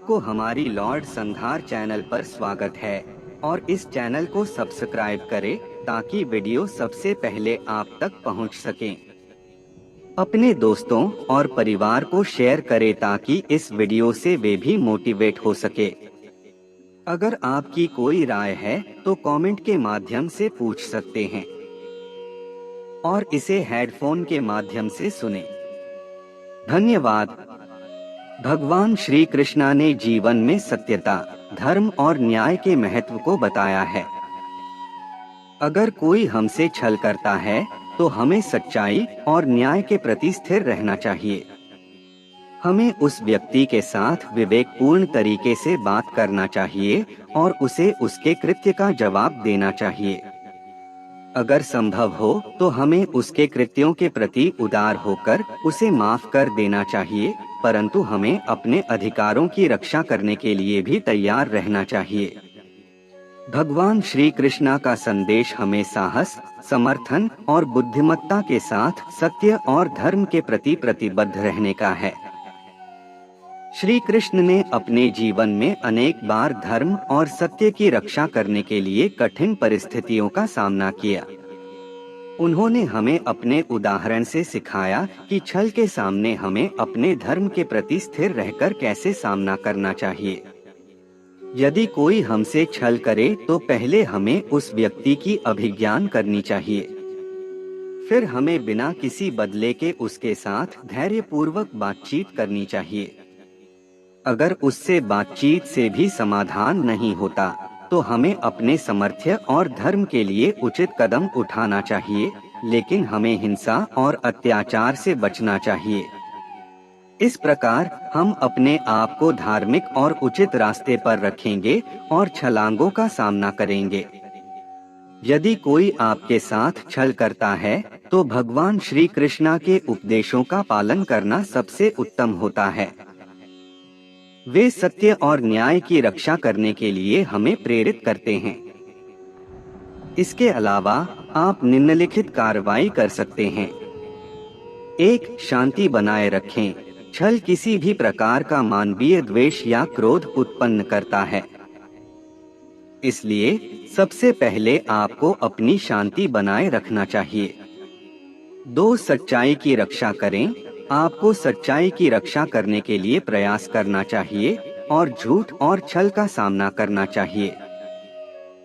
आपको हमारी लॉर्ड संहार चैनल पर स्वागत है और इस चैनल को सब्सक्राइब करें ताकि वीडियो सबसे पहले आप तक पहुंच सके। अपने दोस्तों और परिवार को शेयर करें ताकि इस वीडियो से वे भी मोटिवेट हो सके। अगर आपकी कोई राय है तो कमेंट के माध्यम से पूछ सकते हैं और इसे हेडफोन के माध्यम से सुनें। धन्यवाद। भगवान श्री कृष्णा ने जीवन में सत्यता, धर्म और न्याय के महत्व को बताया है। अगर कोई हमसे छल करता है तो हमें सच्चाई और न्याय के प्रति स्थिर रहना चाहिए। हमें उस व्यक्ति के साथ विवेकपूर्ण तरीके से बात करना चाहिए और उसे उसके कृत्य का जवाब देना चाहिए। अगर संभव हो तो हमें उसके कृत्यों के प्रति उदार होकर उसे माफ कर देना चाहिए, परंतु हमें अपने अधिकारों की रक्षा करने के लिए भी तैयार रहना चाहिए। भगवान श्री कृष्णा का संदेश हमें साहस, समर्थन और बुद्धिमत्ता के साथ सत्य और धर्म के प्रति प्रतिबद्ध रहने का है। श्री कृष्ण ने अपने जीवन में अनेक बार धर्म और सत्य की रक्षा करने के लिए कठिन परिस्थितियों का सामना किया। उन्होंने हमें अपने उदाहरण से सिखाया कि छल के सामने हमें अपने धर्म के प्रति स्थिर रहकर कैसे सामना करना चाहिए। यदि कोई हमसे छल करे तो पहले हमें उस व्यक्ति की अभिज्ञान करनी चाहिए। फिर हमें बिना किसी बदले के उसके साथ धैर्यपूर्वक बातचीत करनी चाहिए। अगर उससे बातचीत से भी समाधान नहीं होता तो हमें अपने सामर्थ्य और धर्म के लिए उचित कदम उठाना चाहिए, लेकिन हमें हिंसा और अत्याचार से बचना चाहिए। इस प्रकार हम अपने आप को धार्मिक और उचित रास्ते पर रखेंगे और छलांगों का सामना करेंगे। यदि कोई आपके साथ छल करता है तो भगवान श्री कृष्णा के उपदेशों का पालन करना सबसे उत्तम होता है। वे सत्य और न्याय की रक्षा करने के लिए हमें प्रेरित करते हैं। इसके अलावा आप निम्नलिखित कार्रवाई कर सकते हैं। 1. शांति बनाए रखें। छल किसी भी प्रकार का मानवीय द्वेष या क्रोध उत्पन्न करता है। इसलिए सबसे पहले आपको अपनी शांति बनाए रखना चाहिए। 2. सच्चाई की रक्षा करें। आपको सच्चाई की रक्षा करने के लिए प्रयास करना चाहिए और झूठ और छल का सामना करना चाहिए।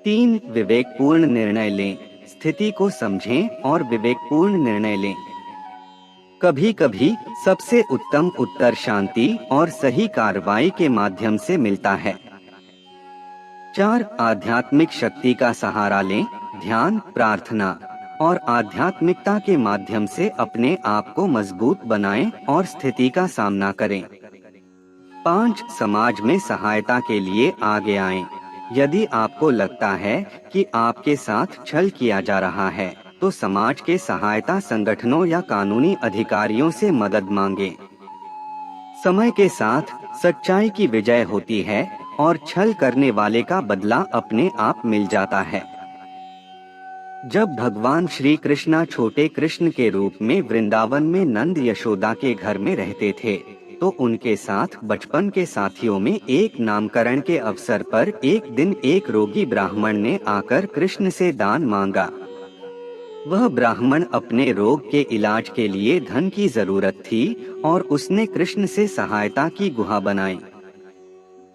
3. विवेकपूर्ण निर्णय लें। स्थिति को समझें और विवेकपूर्ण निर्णय लें। कभी कभी सबसे उत्तम उत्तर शांति और सही कार्रवाई के माध्यम से मिलता है। 4. आध्यात्मिक शक्ति का सहारा लें। ध्यान, प्रार्थना और आध्यात्मिकता के माध्यम से अपने आप को मजबूत बनाएं और स्थिति का सामना करें। 5. समाज में सहायता के लिए आगे आएं। यदि आपको लगता है कि आपके साथ छल किया जा रहा है तो समाज के सहायता संगठनों या कानूनी अधिकारियों से मदद मांगें। समय के साथ सच्चाई की विजय होती है और छल करने वाले का बदला अपने आप मिल जाता है। जब भगवान श्री कृष्णा छोटे कृष्ण के रूप में वृंदावन में नंद यशोदा के घर में रहते थे तो उनके साथ बचपन के साथियों में एक नामकरण के अवसर पर एक दिन एक रोगी ब्राह्मण ने आकर कृष्ण से दान मांगा। वह ब्राह्मण अपने रोग के इलाज के लिए धन की जरूरत थी और उसने कृष्ण से सहायता की गुहार बनाई।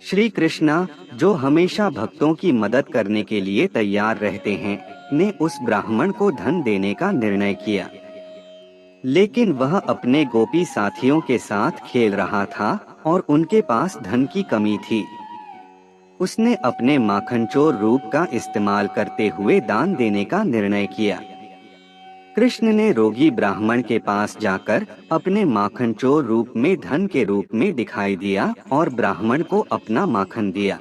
श्री कृष्णा, जो हमेशा भक्तों की मदद करने के लिए तैयार रहते हैं, ने उस ब्राह्मण को धन देने का निर्णय किया। लेकिन वह अपने गोपी साथियों के साथ खेल रहा था और उनके पास धन की कमी थी। उसने अपने माखनचोर रूप का इस्तेमाल करते हुए दान देने का निर्णय किया। कृष्ण ने रोगी ब्राह्मण के पास जाकर अपने माखनचोर रूप में धन के रूप में दिखाई दिया और ब्राह्मण को अपना माखन दिया।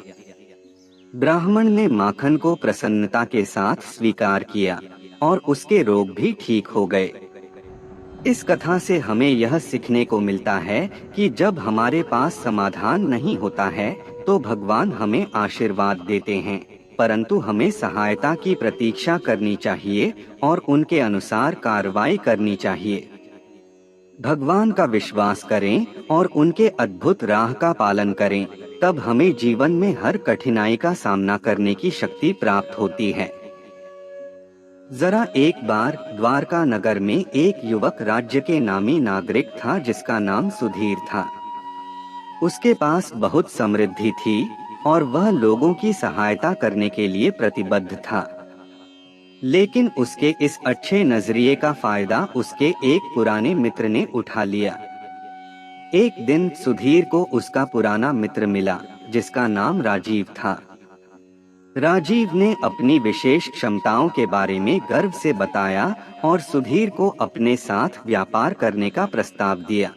ब्राह्मण ने माखन को प्रसन्नता के साथ स्वीकार किया और उसके रोग भी ठीक हो गए। इस कथा से हमें यह सीखने को मिलता है कि जब हमारे पास समाधान नहीं होता है तो भगवान हमें आशीर्वाद देते हैं, परंतु हमें सहायता की प्रतीक्षा करनी चाहिए और उनके अनुसार कार्रवाई करनी चाहिए। भगवान का विश्वास करें और उनके अद्भुत राह का पालन करें। तब हमें जीवन में हर कठिनाई का सामना करने की शक्ति प्राप्त होती है। जरा एक बार द्वारका नगर में एक युवक राज्य के नामी नागरिक था जिसका नाम सुधीर था। उसके पास बहुत समृद्धि थी और वह लोगों की सहायता करने के लिए प्रतिबद्ध था। लेकिन उसके इस अच्छे नजरिए का फायदा उसके एक पुराने मित्र ने उठा लिया। एक दिन सुधीर को उसका पुराना मित्र मिला जिसका नाम राजीव था। राजीव ने अपनी विशेष क्षमताओं के बारे में गर्व से बताया और सुधीर को अपने साथ व्यापार करने का प्रस्ताव दिया।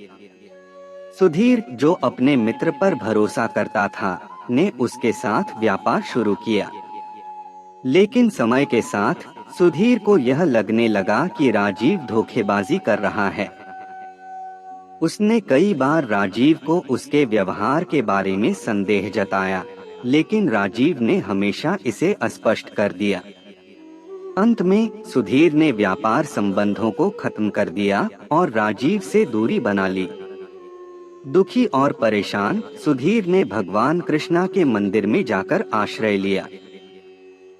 सुधीर, जो अपने मित्र पर भरोसा करता था, ने उसके साथ व्यापार शुरू किया। लेकिन समय के साथ सुधीर को यह लगने लगा कि राजीव धोखेबाजी कर रहा है। उसने कई बार राजीव को उसके व्यवहार के बारे में संदेह जताया, लेकिन राजीव ने हमेशा इसे स्पष्ट कर दिया। अंत में सुधीर ने व्यापार संबंधों को खत्म कर दिया और राजीव से दूरी बना ली। दुखी और परेशान सुधीर ने भगवान कृष्णा के मंदिर में जाकर आश्रय लिया।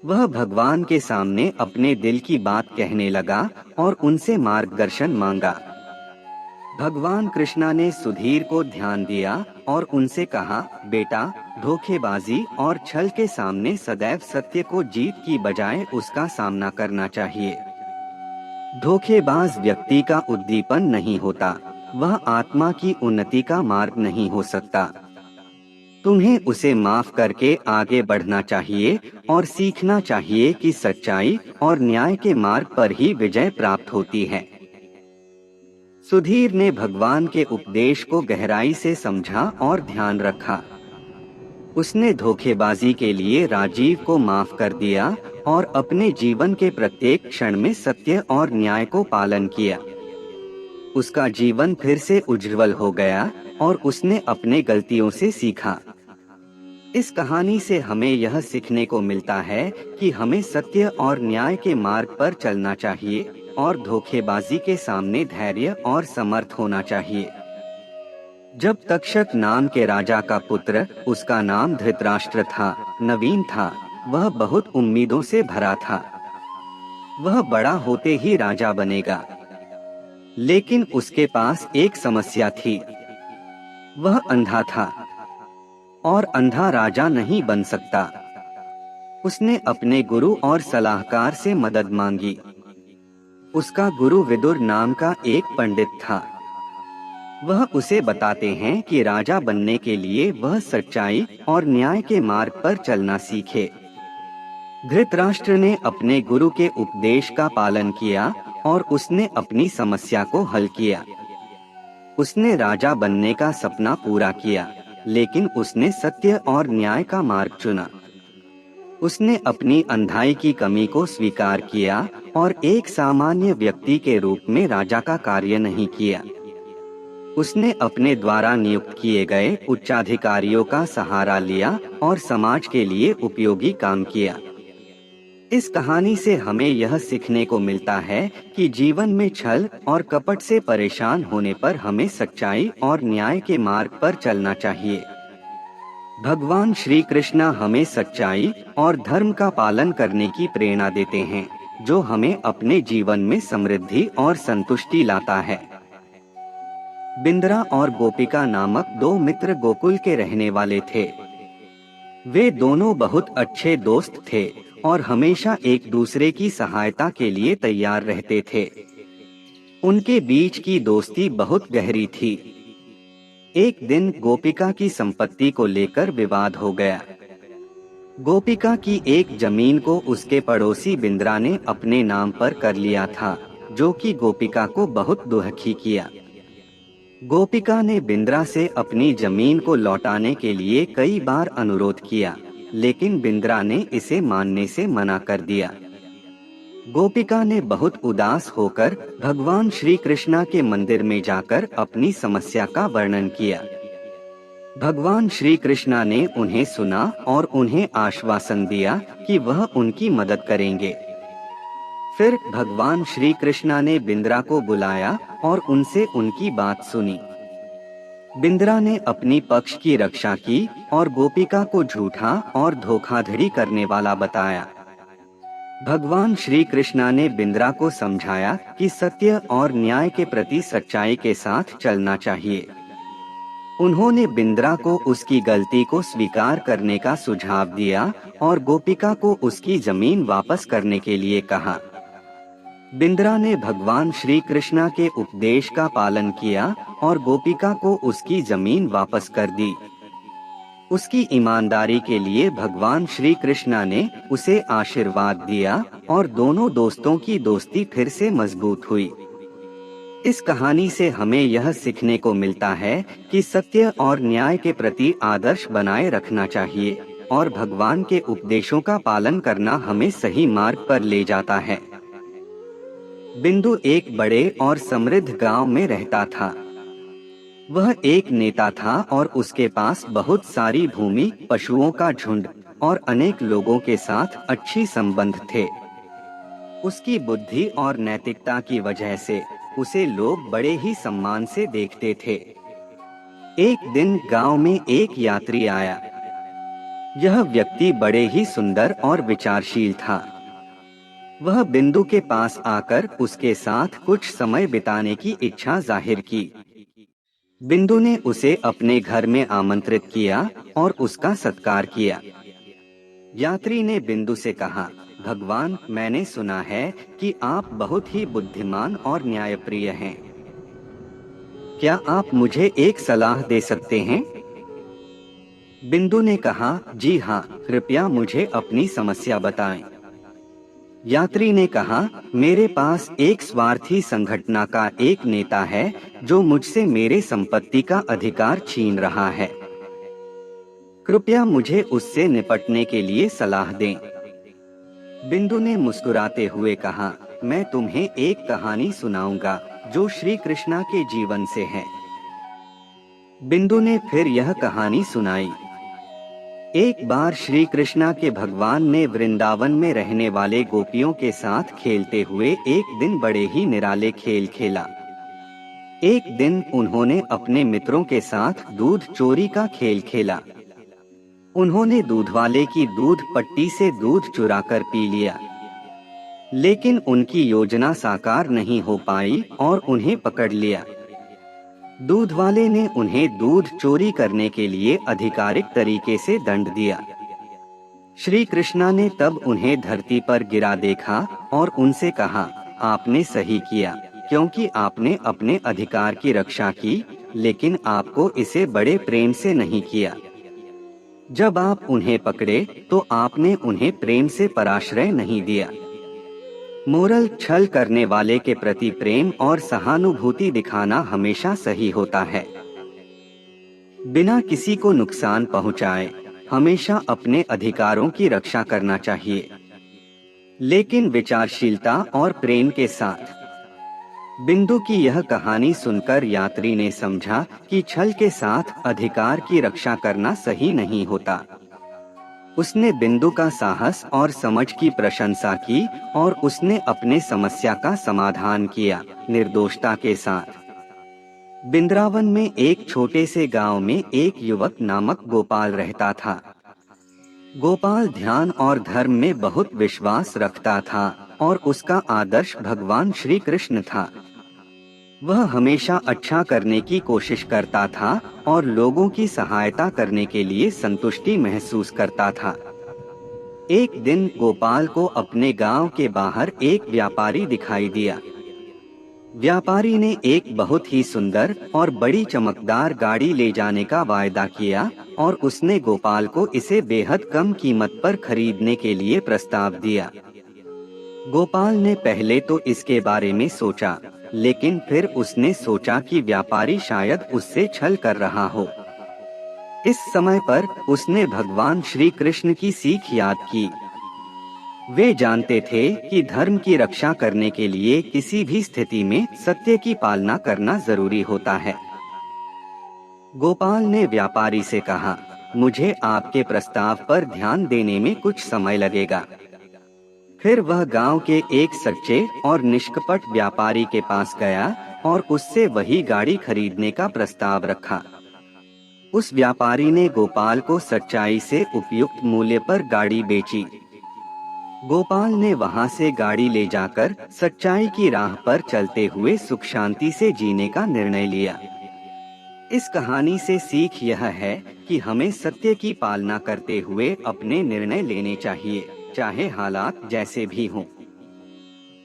वह भगवान के सामने अपने दिल की बात कहने लगा और उनसे मार्गदर्शन मांगा। भगवान कृष्णा ने सुधीर को ध्यान दिया और उनसे कहा, बेटा, धोखेबाजी और छल के सामने सदैव सत्य को जीत की बजाय उसका सामना करना चाहिए। धोखेबाज व्यक्ति का उद्दीपन नहीं होता, वह आत्मा की उन्नति का मार्ग नहीं हो सकता। तुम्हें उसे माफ करके आगे बढ़ना चाहिए और सीखना चाहिए कि सच्चाई और न्याय के मार्ग पर ही विजय प्राप्त होती है। सुधीर ने भगवान के उपदेश को गहराई से समझा और ध्यान रखा। उसने धोखेबाजी के लिए राजीव को माफ कर दिया और अपने जीवन के प्रत्येक क्षण में सत्य और न्याय को पालन किया। उसका जीवन फिर से उज्जवल हो गया और उसने अपने गलतियों से सीखा। इस कहानी से हमें यह सीखने को मिलता है कि हमें सत्य और न्याय के मार्ग पर चलना चाहिए और धोखेबाजी के सामने धैर्य और समर्थ होना चाहिए। जब तक्षक नाम के राजा का पुत्र, उसका नाम धृतराष्ट्र था, नवीन था, वह बहुत उम्मीदों से भरा था। वह बड़ा होते ही राजा बनेगा, लेकिन उसके पास एक समस्या थी। वह अंधा था और अंधा राजा नहीं बन सकता। उसने अपने गुरु और सलाहकार से मदद मांगी। उसका गुरु विदुर नाम का एक पंडित था। वह उसे बताते हैं कि राजा बनने के लिए वह सच्चाई और न्याय के मार्ग पर चलना सीखे। धृतराष्ट्र ने अपने गुरु के उपदेश का पालन किया और उसने अपनी समस्या को हल किया। उसने राजा बनने का सपना पूरा किया, लेकिन उसने सत्य और न्याय का मार्ग चुना। उसने अपनी अंधाई की कमी को स्वीकार किया और एक सामान्य व्यक्ति के रूप में राजा का कार्य नहीं किया। उसने अपने द्वारा नियुक्त किए गए उच्चाधिकारियों का सहारा लिया और समाज के लिए उपयोगी काम किया। इस कहानी से हमें यह सीखने को मिलता है कि जीवन में छल और कपट से परेशान होने पर हमें सच्चाई और न्याय के मार्ग पर चलना चाहिए। भगवान श्री कृष्ण हमें सच्चाई और धर्म का पालन करने की प्रेरणा देते हैं, जो हमें अपने जीवन में समृद्धि और संतुष्टि लाता है। बिंद्रा और गोपिका नामक दो मित्र गोकुल के रहने वाले थे। वे दोनों बहुत अच्छे दोस्त थे और हमेशा एक दूसरे की सहायता के लिए तैयार रहते थे। उनके बीच की दोस्ती बहुत गहरी थी। एक दिन गोपिका की संपत्ति को लेकर विवाद हो गया। गोपिका की एक जमीन को उसके पड़ोसी बिंद्रा ने अपने नाम पर कर लिया था, जो कि गोपिका को बहुत दुखी किया। गोपिका ने बिंद्रा से अपनी जमीन को लौटाने के लिए कई बार अनुरोध किया, लेकिन बिंद्रा ने इसे मानने से मना कर दिया। गोपिका ने बहुत उदास होकर भगवान श्री कृष्णा के मंदिर में जाकर अपनी समस्या का वर्णन किया। भगवान श्री कृष्णा ने उन्हें सुना और उन्हें आश्वासन दिया कि वह उनकी मदद करेंगे। फिर भगवान श्री कृष्णा ने बिंद्रा को बुलाया और उनसे उनकी बात सुनी। बिंद्रा ने अपनी पक्ष की रक्षा की और गोपिका को झूठा और धोखाधड़ी करने वाला बताया। भगवान श्री कृष्णा ने बिंद्रा को समझाया कि सत्य और न्याय के प्रति सच्चाई के साथ चलना चाहिए। उन्होंने बिंद्रा को उसकी गलती को स्वीकार करने का सुझाव दिया और गोपिका को उसकी जमीन वापस करने के लिए कहा। बिंद्रा ने भगवान श्री कृष्णा के उपदेश का पालन किया और गोपिका को उसकी जमीन वापस कर दी। उसकी ईमानदारी के लिए भगवान श्री कृष्णा ने उसे आशीर्वाद दिया और दोनों दोस्तों की दोस्ती फिर से मजबूत हुई। इस कहानी से हमें यह सीखने को मिलता है कि सत्य और न्याय के प्रति आदर्श बनाए रखना चाहिए और भगवान के उपदेशों का पालन करना हमें सही मार्ग पर ले जाता है। बिंदु एक बड़े और समृद्ध गांव में रहता था। वह एक नेता था और उसके पास बहुत सारी भूमि, पशुओं का झुंड और अनेक लोगों के साथ अच्छी संबंध थे। उसकी बुद्धि और नैतिकता की वजह से उसे लोग बड़े ही सम्मान से देखते थे। एक दिन गांव में एक यात्री आया। यह व्यक्ति बड़े ही सुंदर और विचारशील था। वह बिंदु के पास आकर उसके साथ कुछ समय बिताने की इच्छा जाहिर की। बिंदु ने उसे अपने घर में आमंत्रित किया और उसका सत्कार किया। यात्री ने बिंदु से कहा, भगवान, मैंने सुना है कि आप बहुत ही बुद्धिमान और न्यायप्रिय हैं। क्या आप मुझे एक सलाह दे सकते हैं? बिंदु ने कहा, जी हाँ, कृपया मुझे अपनी समस्या बताएं। यात्री ने कहा, मेरे पास एक स्वार्थी संगठन का एक नेता है जो मुझसे मेरे संपत्ति का अधिकार छीन रहा है। कृपया मुझे उससे निपटने के लिए सलाह दें। बिंदु ने मुस्कुराते हुए कहा, मैं तुम्हें एक कहानी सुनाऊंगा जो श्री कृष्णा के जीवन से है। बिंदु ने फिर यह कहानी सुनाई। एक बार श्री कृष्णा के भगवान ने वृंदावन में रहने वाले गोपियों के साथ खेलते हुए एक दिन बड़े ही निराले खेल खेला। एक दिन उन्होंने अपने मित्रों के साथ दूध चोरी का खेल खेला। उन्होंने दूध वाले की दूध पट्टी से दूध चुराकर पी लिया, लेकिन उनकी योजना साकार नहीं हो पाई और उन्हें पकड़ लिया। दूध वाले ने उन्हें दूध चोरी करने के लिए आधिकारिक तरीके से दंड दिया। श्री कृष्णा ने तब उन्हें धरती पर गिरा देखा और उनसे कहा, आपने सही किया क्योंकि आपने अपने अधिकार की रक्षा की, लेकिन आपको इसे बड़े प्रेम से नहीं किया। जब आप उन्हें पकड़े तो आपने उन्हें प्रेम से पराश्रय नहीं दिया। मोरल, छल करने वाले के प्रति प्रेम और सहानुभूति दिखाना हमेशा सही होता है। बिना किसी को नुकसान पहुंचाए हमेशा अपने अधिकारों की रक्षा करना चाहिए, लेकिन विचारशीलता और प्रेम के साथ। बिंदु की यह कहानी सुनकर यात्री ने समझा कि छल के साथ अधिकार की रक्षा करना सही नहीं होता। उसने बिंदु का साहस और समझ की प्रशंसा की और उसने अपने समस्या का समाधान किया, निर्दोषता के साथ। बिंद्रावन में एक छोटे से गांव में एक युवक नामक गोपाल रहता था। गोपाल ध्यान और धर्म में बहुत विश्वास रखता था और उसका आदर्श भगवान श्री कृष्ण था। वह हमेशा अच्छा करने की कोशिश करता था और लोगों की सहायता करने के लिए संतुष्टि महसूस करता था। एक दिन गोपाल को अपने गांव के बाहर एक व्यापारी दिखाई दिया। व्यापारी ने एक बहुत ही सुंदर और बड़ी चमकदार गाड़ी ले जाने का वायदा किया और उसने गोपाल को इसे बेहद कम कीमत पर खरीदने के लिए प्रस्ताव दिया। गोपाल ने पहले तो इसके बारे में सोचा, लेकिन फिर उसने सोचा कि व्यापारी शायद उससे छल कर रहा हो। इस समय पर उसने भगवान श्री कृष्ण की सीख याद की। वे जानते थे कि धर्म की रक्षा करने के लिए किसी भी स्थिति में सत्य की पालना करना जरूरी होता है। गोपाल ने व्यापारी से कहा, मुझे आपके प्रस्ताव पर ध्यान देने में कुछ समय लगेगा। फिर वह गांव के एक सच्चे और निष्कपट व्यापारी के पास गया और उससे वही गाड़ी खरीदने का प्रस्ताव रखा। उस व्यापारी ने गोपाल को सच्चाई से उपयुक्त मूल्य पर गाड़ी बेची। गोपाल ने वहां से गाड़ी ले जाकर सच्चाई की राह पर चलते हुए सुख शांति से जीने का निर्णय लिया। इस कहानी से सीख यह है कि हमें सत्य की पालना करते हुए अपने निर्णय लेने चाहिए, चाहे हालात जैसे भी हों।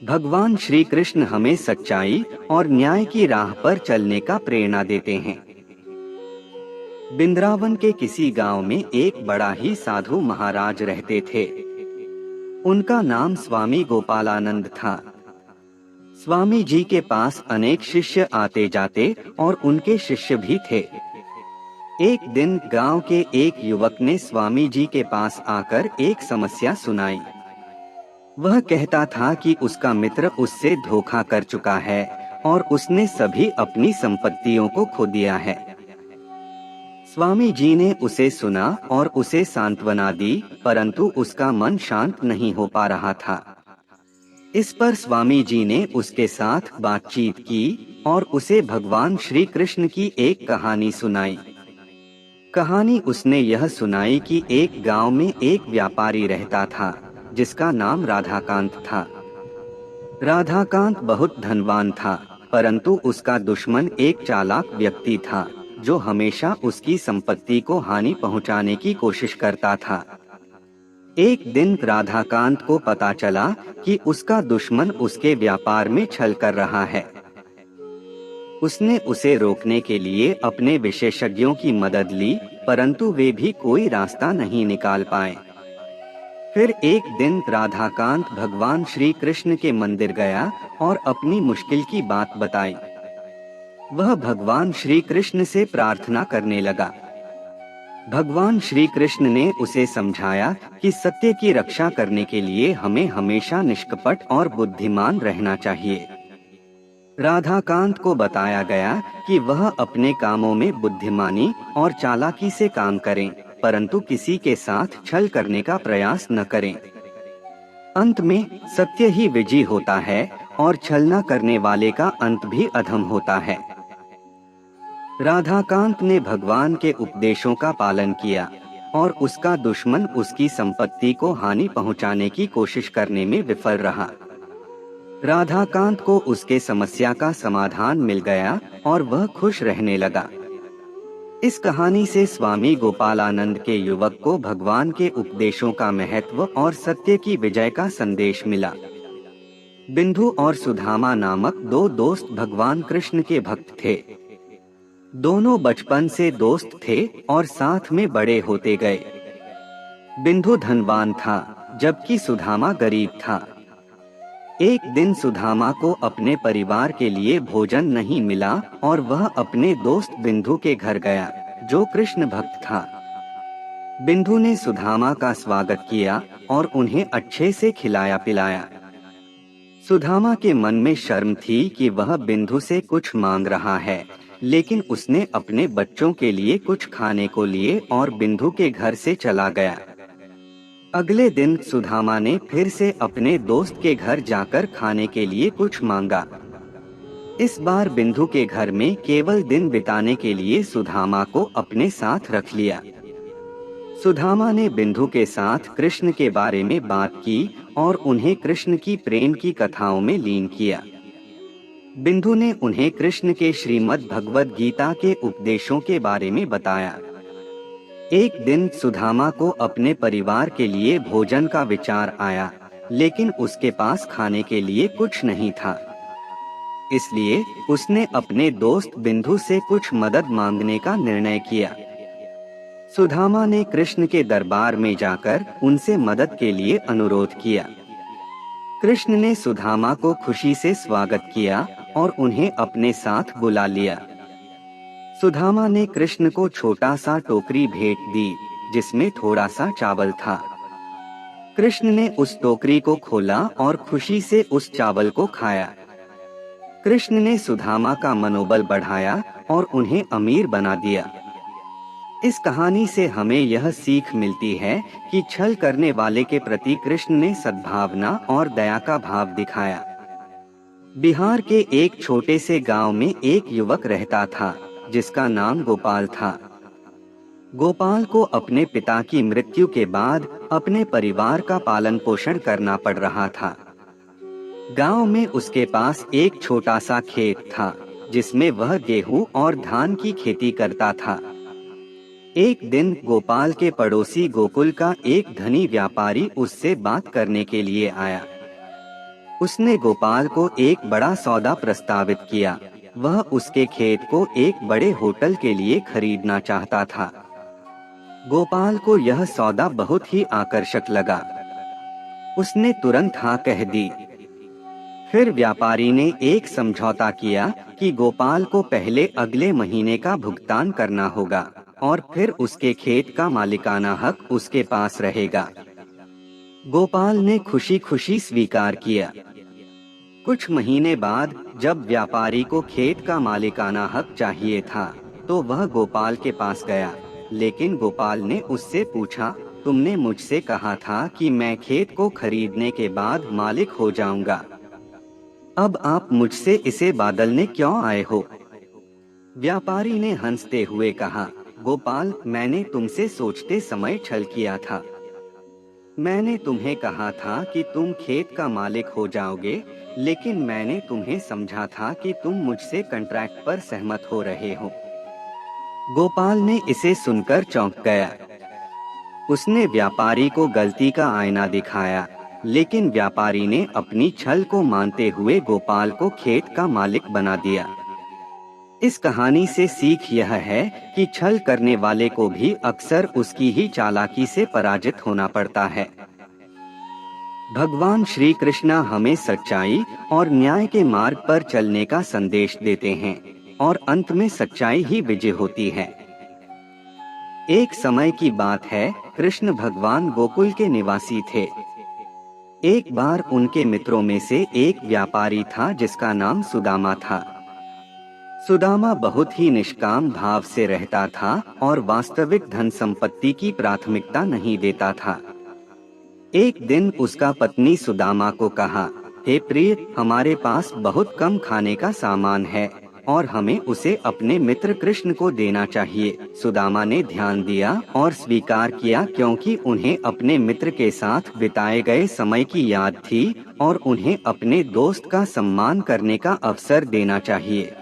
भगवान श्री कृष्ण हमें सच्चाई और न्याय की राह पर चलने का प्रेरणा देते हैं। बिंद्रावन के किसी गांव में एक बड़ा ही साधु महाराज रहते थे। उनका नाम स्वामी गोपालानंद था। स्वामी जी के पास अनेक शिष्य आते जाते और उनके शिष्य भी थे। एक दिन गांव के एक युवक ने स्वामी जी के पास आकर एक समस्या सुनाई। वह कहता था कि उसका मित्र उससे धोखा कर चुका है और उसने सभी अपनी संपत्तियों को खो दिया है। स्वामी जी ने उसे सुना और उसे सांत्वना दी, परंतु उसका मन शांत नहीं हो पा रहा था। इस पर स्वामी जी ने उसके साथ बातचीत की और उसे भगवान श्री कृष्ण की एक कहानी सुनाई। कहानी उसने यह सुनाई कि एक गांव में एक व्यापारी रहता था जिसका नाम राधाकांत था। राधाकांत बहुत धनवान था, परंतु उसका दुश्मन एक चालाक व्यक्ति था जो हमेशा उसकी संपत्ति को हानि पहुंचाने की कोशिश करता था। एक दिन राधाकांत को पता चला कि उसका दुश्मन उसके व्यापार में छल कर रहा है। उसने उसे रोकने के लिए अपने विशेषज्ञों की मदद ली, परंतु वे भी कोई रास्ता नहीं निकाल पाए। फिर एक दिन राधाकांत भगवान श्री कृष्ण के मंदिर गया और अपनी मुश्किल की बात बताई। वह भगवान श्री कृष्ण से प्रार्थना करने लगा। भगवान श्री कृष्ण ने उसे समझाया कि सत्य की रक्षा करने के लिए हमें हमेशा निष्कपट और बुद्धिमान रहना चाहिए। राधाकांत को बताया गया कि वह अपने कामों में बुद्धिमानी और चालाकी से काम करें, परंतु किसी के साथ छल करने का प्रयास न करें। अंत में सत्य ही विजयी होता है और छलना करने वाले का अंत भी अधम होता है। राधाकांत ने भगवान के उपदेशों का पालन किया और उसका दुश्मन उसकी संपत्ति को हानि पहुंचाने की कोशिश करने में विफल रहा। राधाकांत को उसके समस्या का समाधान मिल गया और वह खुश रहने लगा। इस कहानी से स्वामी गोपालानंद के युवक को भगवान के उपदेशों का महत्व और सत्य की विजय का संदेश मिला। बिंदु और सुदामा नामक दो दोस्त भगवान कृष्ण के भक्त थे। दोनों बचपन से दोस्त थे और साथ में बड़े होते गए। बिंदु धनवान था जबकि सुदामा गरीब था। एक दिन सुदामा को अपने परिवार के लिए भोजन नहीं मिला और वह अपने दोस्त बिंदु के घर गया जो कृष्ण भक्त था। बिंदु ने सुदामा का स्वागत किया और उन्हें अच्छे से खिलाया पिलाया। सुदामा के मन में शर्म थी कि वह बिंदु से कुछ मांग रहा है, लेकिन उसने अपने बच्चों के लिए कुछ खाने को लिए और बिंदु के घर से चला गया। अगले दिन सुदामा ने फिर से अपने दोस्त के घर जाकर खाने के लिए कुछ मांगा। इस बार बिंदु के घर में केवल दिन बिताने के लिए सुदामा को अपने साथ रख लिया। सुदामा ने बिंदु के साथ कृष्ण के बारे में बात की और उन्हें कृष्ण की प्रेम की कथाओं में लीन किया। बिंदु ने उन्हें कृष्ण के श्रीमद् भगवद गीता के उपदेशों के बारे में बताया। एक दिन सुदामा को अपने परिवार के लिए भोजन का विचार आया, लेकिन उसके पास खाने के लिए कुछ नहीं था। इसलिए उसने अपने दोस्त बिंदु से कुछ मदद मांगने का निर्णय किया। सुदामा ने कृष्ण के दरबार में जाकर उनसे मदद के लिए अनुरोध किया। कृष्ण ने सुदामा को खुशी से स्वागत किया और उन्हें अपने साथ बुला लिया। सुदामा ने कृष्ण को छोटा सा टोकरी भेंट दी जिसमें थोड़ा सा चावल था। कृष्ण ने उस टोकरी को खोला और खुशी से उस चावल को खाया। कृष्ण ने सुदामा का मनोबल बढ़ाया और उन्हें अमीर बना दिया। इस कहानी से हमें यह सीख मिलती है कि छल करने वाले के प्रति कृष्ण ने सद्भावना और दया का भाव दिखाया। बिहार के एक छोटे से गांव में एक युवक रहता था जिसका नाम गोपाल था। गोपाल को अपने पिता की मृत्यु के बाद अपने परिवार का पालन पोषण करना पड़ रहा था। गांव में उसके पास एक छोटा सा खेत था, जिसमें वह गेहूं और धान की खेती करता था। एक दिन गोपाल के पड़ोसी गोकुल का एक धनी व्यापारी उससे बात करने के लिए आया। उसने गोपाल को एक बड़ा सौदा प्रस्तावित किया। वह उसके खेत को एक बड़े होटल के लिए खरीदना चाहता था। गोपाल को यह सौदा बहुत ही आकर्षक लगा। उसने तुरंत हाँ कह दी। फिर व्यापारी ने एक समझौता किया कि गोपाल को पहले अगले महीने का भुगतान करना होगा और फिर उसके खेत का मालिकाना हक उसके पास रहेगा। गोपाल ने खुशी खुशी स्वीकार किया। कुछ महीने बाद जब व्यापारी को खेत का मालिकाना हक चाहिए था, तो वह गोपाल के पास गया, लेकिन गोपाल ने उससे पूछा, तुमने मुझसे कहा था कि मैं खेत को खरीदने के बाद मालिक हो जाऊंगा। अब आप मुझसे इसे बदलने क्यों आए हो? व्यापारी ने हंसते हुए कहा, गोपाल, मैंने तुमसे सोचते समय छल किया था। मैंने तुम्हें कहा था कि तुम खेत का मालिक हो जाओगे, लेकिन मैंने तुम्हें समझा था कि तुम मुझसे कॉन्ट्रैक्ट पर सहमत हो रहे हो। गोपाल ने इसे सुनकर चौंक गया। उसने व्यापारी को गलती का आईना दिखाया, लेकिन व्यापारी ने अपनी छल को मानते हुए गोपाल को खेत का मालिक बना दिया। इस कहानी से सीख यह है कि छल करने वाले को भी अक्सर उसकी ही चालाकी से पराजित होना पड़ता है। भगवान श्री कृष्ण हमें सच्चाई और न्याय के मार्ग पर चलने का संदेश देते हैं और अंत में सच्चाई ही विजय होती है। एक समय की बात है, कृष्ण भगवान गोकुल के निवासी थे। एक बार उनके मित्रों में से एक व्यापारी था जिसका नाम सुदामा था। सुदामा बहुत ही निष्काम भाव से रहता था और वास्तविक धन संपत्ति की प्राथमिकता नहीं देता था। एक दिन उसका पत्नी सुदामा को कहा, हे प्रिय, हमारे पास बहुत कम खाने का सामान है और हमें उसे अपने मित्र कृष्ण को देना चाहिए। सुदामा ने ध्यान दिया और स्वीकार किया, क्योंकि उन्हें अपने मित्र के साथ बिताए गए समय की याद थी और उन्हें अपने दोस्त का सम्मान करने का अवसर देना चाहिए।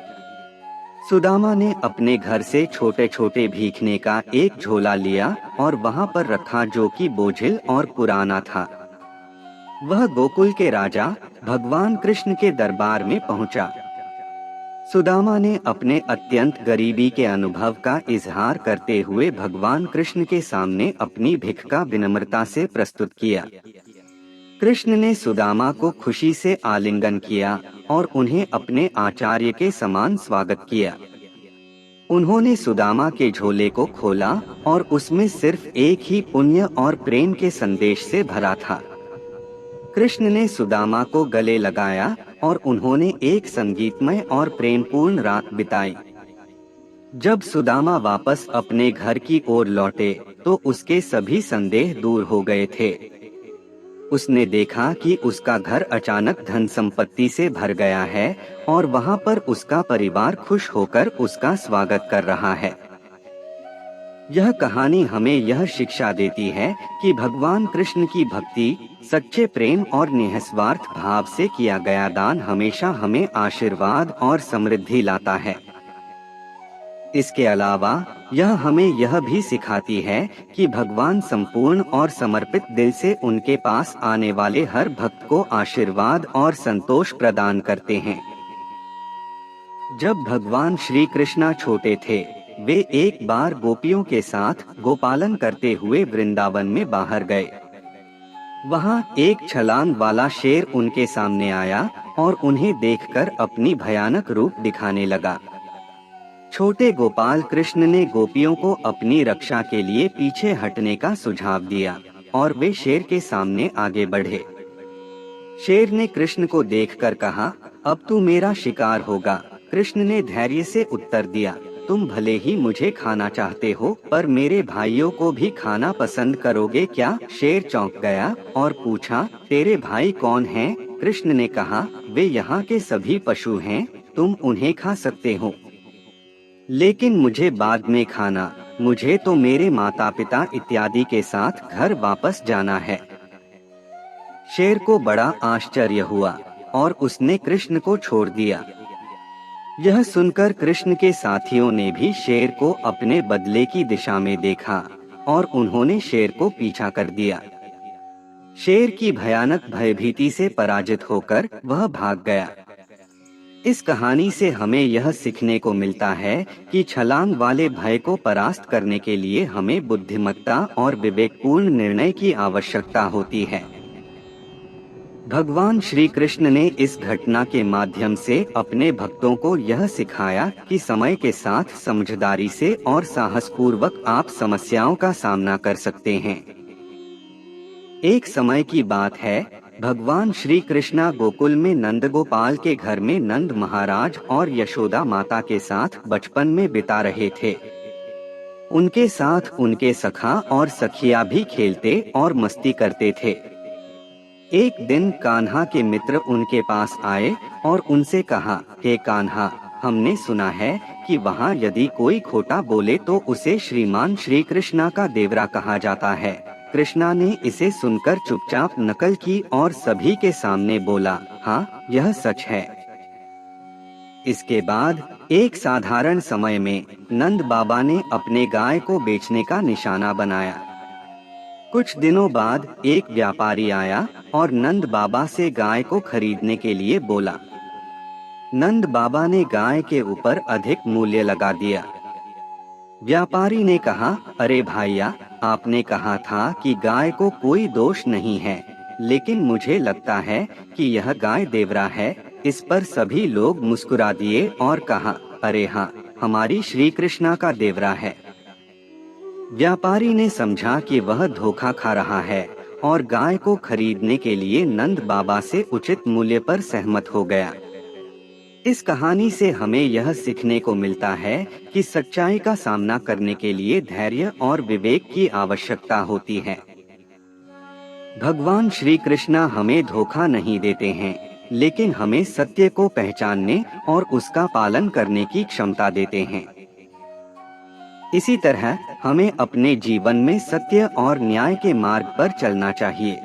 सुदामा ने अपने घर से छोटे छोटे भीखने का एक झोला लिया और वहां पर रखा, जो कि बोझिल और पुराना था। वह गोकुल के राजा भगवान कृष्ण के दरबार में पहुंचा। सुदामा ने अपने अत्यंत गरीबी के अनुभव का इजहार करते हुए भगवान कृष्ण के सामने अपनी भिख का विनम्रता से प्रस्तुत किया। कृष्ण ने सुदामा को खुशी से आलिंगन किया और उन्हें अपने आचार्य के समान स्वागत किया। उन्होंने सुदामा के झोले को खोला और उसमें सिर्फ एक ही पुण्य और प्रेम के संदेश से भरा था। कृष्ण ने सुदामा को गले लगाया और उन्होंने एक संगीतमय और प्रेमपूर्ण रात बिताई। जब सुदामा वापस अपने घर की ओर लौटे, तो उसके सभी संदेह दूर हो गए थे। उसने देखा कि उसका घर अचानक धन संपत्ति से भर गया है और वहां पर उसका परिवार खुश होकर उसका स्वागत कर रहा है। यह कहानी हमें यह शिक्षा देती है कि भगवान कृष्ण की भक्ति, सच्चे प्रेम और निस्वार्थ भाव से किया गया दान हमेशा हमें आशीर्वाद और समृद्धि लाता है। इसके अलावा यह हमें यह भी सिखाती है कि भगवान संपूर्ण और समर्पित दिल से उनके पास आने वाले हर भक्त को आशीर्वाद और संतोष प्रदान करते हैं। जब भगवान श्री कृष्ण छोटे थे, वे एक बार गोपियों के साथ गोपालन करते हुए वृंदावन में बाहर गए। वहां एक छलांग वाला शेर उनके सामने आया और उन्हें देखकर अपनी भयानक रूप दिखाने लगा। छोटे गोपाल कृष्ण ने गोपियों को अपनी रक्षा के लिए पीछे हटने का सुझाव दिया और वे शेर के सामने आगे बढ़े। शेर ने कृष्ण को देखकर कहा, अब तू मेरा शिकार होगा। कृष्ण ने धैर्य से उत्तर दिया, तुम भले ही मुझे खाना चाहते हो, पर मेरे भाइयों को भी खाना पसंद करोगे क्या? शेर चौंक गया और पूछा, तेरे भाई कौन हैं? कृष्ण ने कहा, वे यहाँ के सभी पशु हैं, तुम उन्हें खा सकते हो, लेकिन मुझे बाद में खाना। मुझे तो मेरे माता पिता इत्यादि के साथ घर वापस जाना है। शेर को बड़ा आश्चर्य हुआ और उसने कृष्ण को छोड़ दिया। यह सुनकर कृष्ण के साथियों ने भी शेर को अपने बदले की दिशा में देखा और उन्होंने शेर को पीछा कर दिया। शेर की भयानक भयभीति से पराजित होकर वह भाग गया। इस कहानी से हमें यह सीखने को मिलता है कि छलांग वाले भय को परास्त करने के लिए हमें बुद्धिमत्ता और विवेकपूर्ण निर्णय की आवश्यकता होती है। भगवान श्री कृष्ण ने इस घटना के माध्यम से अपने भक्तों को यह सिखाया कि समय के साथ समझदारी से और साहसपूर्वक आप समस्याओं का सामना कर सकते हैं। एक समय की बात है, भगवान श्री कृष्णा गोकुल में नंद गोपाल के घर में नंद महाराज और यशोदा माता के साथ बचपन में बिता रहे थे। उनके साथ उनके सखा और सखिया भी खेलते और मस्ती करते थे। एक दिन कान्हा के मित्र उनके पास आए और उनसे कहा, हे कान्हा, हमने सुना है कि वहाँ यदि कोई खोटा बोले तो उसे श्रीमान श्री कृष्णा का देवरा कहा जाता है। कृष्णा ने इसे सुनकर चुपचाप नकल की और सभी के सामने बोला, हाँ, यह सच है। इसके बाद एक साधारण समय में नंद बाबा ने अपने गाय को बेचने का निशाना बनाया। कुछ दिनों बाद एक व्यापारी आया और नंद बाबा से गाय को खरीदने के लिए बोला। नंद बाबा ने गाय के ऊपर अधिक मूल्य लगा दिया। व्यापारी ने कहा, अरे भाइया, आपने कहा था कि गाय को कोई दोष नहीं है, लेकिन मुझे लगता है कि यह गाय देवरा है। इस पर सभी लोग मुस्कुरा दिए और कहा, अरे हाँ, हमारी श्री कृष्णा का देवरा है। व्यापारी ने समझा कि वह धोखा खा रहा है और गाय को खरीदने के लिए नंद बाबा से उचित मूल्य पर सहमत हो गया। इस कहानी से हमें यह सीखने को मिलता है कि सच्चाई का सामना करने के लिए धैर्य और विवेक की आवश्यकता होती है। भगवान श्री कृष्णा हमें धोखा नहीं देते हैं, लेकिन हमें सत्य को पहचानने और उसका पालन करने की क्षमता देते हैं। इसी तरह हमें अपने जीवन में सत्य और न्याय के मार्ग पर चलना चाहिए।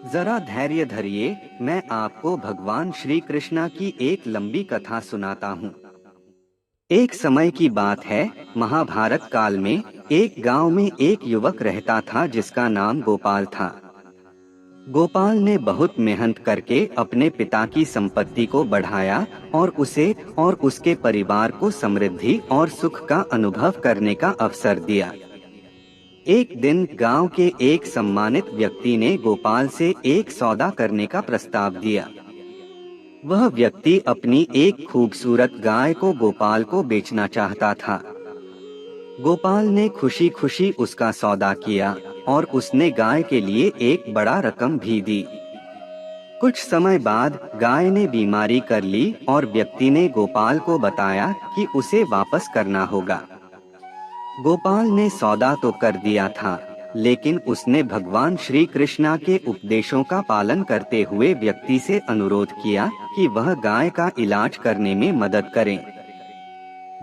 जरा धैर्य धरिए, मैं आपको भगवान श्री कृष्णा की एक लंबी कथा सुनाता हूँ। एक समय की बात है, महाभारत काल में एक गांव में एक युवक रहता था जिसका नाम गोपाल था। गोपाल ने बहुत मेहनत करके अपने पिता की संपत्ति को बढ़ाया और उसे और उसके परिवार को समृद्धि और सुख का अनुभव करने का अवसर दिया। एक दिन गांव के एक सम्मानित व्यक्ति ने गोपाल से एक सौदा करने का प्रस्ताव दिया। वह व्यक्ति अपनी एक खूबसूरत गाय को गोपाल को बेचना चाहता था। गोपाल ने खुशी खुशी उसका सौदा किया और उसने गाय के लिए एक बड़ा रकम भी दी। कुछ समय बाद गाय ने बीमारी कर ली और व्यक्ति ने गोपाल को बताया कि उसे वापस करना होगा। गोपाल ने सौदा तो कर दिया था, लेकिन उसने भगवान श्री कृष्णा के उपदेशों का पालन करते हुए व्यक्ति से अनुरोध किया कि वह गाय का इलाज करने में मदद करे।